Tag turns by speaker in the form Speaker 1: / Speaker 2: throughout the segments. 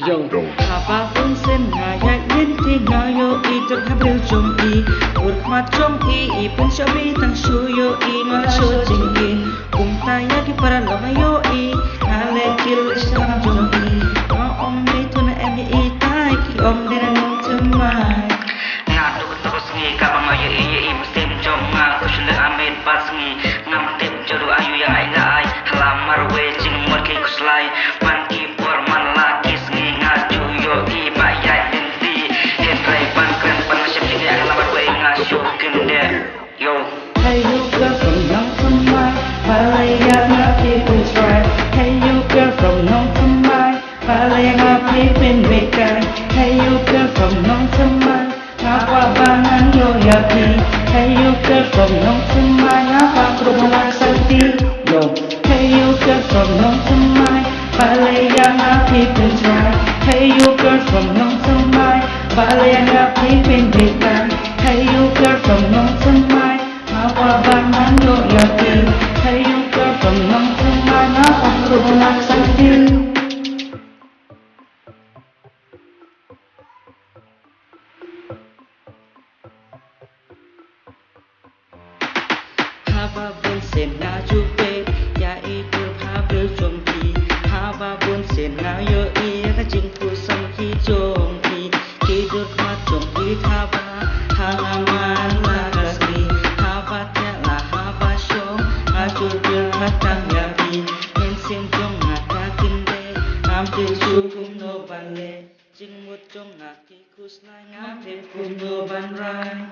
Speaker 1: Yo, apapun sengaja inti ngayo itu habil jompi urmat jompi ipun shabi tang shuyo I ngasho jingin kung taya ki para lamayo I hale kil isang jompi ma om itu na emi itai ki om dina nung tumai ngadu terus ngi kapang ngayo I musim jom ngaku shule amin pas ngi ngamtip jodu ayu yang ai ngai halamar we jing morki kuslai panki por man laki Hey you girl from young to mine, Balaya ngapi pun try. Hey you girl from young to mine, Balaya ngapi pun bekan. Hey you girl from young to mine, ngapa bangan yo yapi. Hey you girl from young to mine, ngapa kerumah sakti yo. Hey you girl from young to mine, Balaya ngapi pun try. Hey you girl from young to mine, Balaya ngapi pun bekan. Hey you girl from young to mine. Bangan yo yakin, hey you girl from young to mine, ngapa kerumah sakti. Haba bun sen na jupe, ya itu habil jompi. Haba bun sen na yo I kajingku samki jompi. Tidur mat jompi haba, hangaman lagasli. Haba tiala haba shom, ajudil hatang yabi. Hensin jong ngatakin de, ambil sukum no bale. Jingmut jong ngaki kuslai ngambil kum no banrai.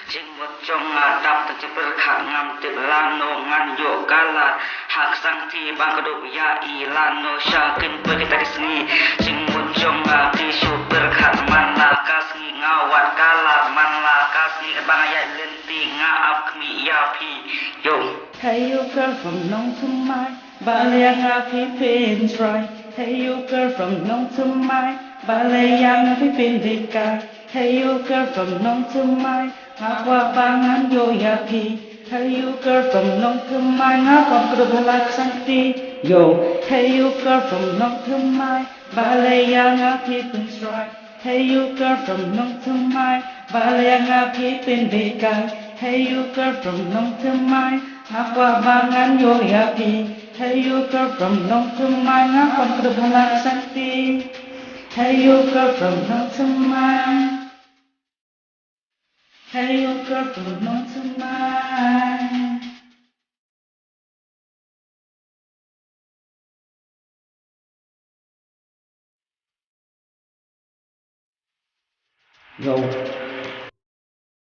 Speaker 1: Jingmut jong ngadap terjebel hak ngamtip lano ngan yo kala hak sangti bang keduk ya I lano syakin begitu disini. Jingmut jong ngaki super hak man lakas ngi ngawat kala man lakas ngi bang ayat lenti ngaap kmi yapi yo. Hey you girl from young to mine, Balaya ngapi pin try. Hey you girl from young to mine, Balaya ngapi pin deka. Hey you girl from young to mine, ngapa bangan yo yapi. Hey you girl from young to mine, ngapa kerumah sakti yo. Hey you girl from young to mine, Balaya ngapi pin try. Hey you girl from young to mine, Balaya ngapi pin deka. Hey you girl from young to mine, ngapa bangan yo yapi. Hey you girl from young to mine, ngapa kerumah sakti. Hey you girl from young to mine. Hey you girl from young to mine. Yo.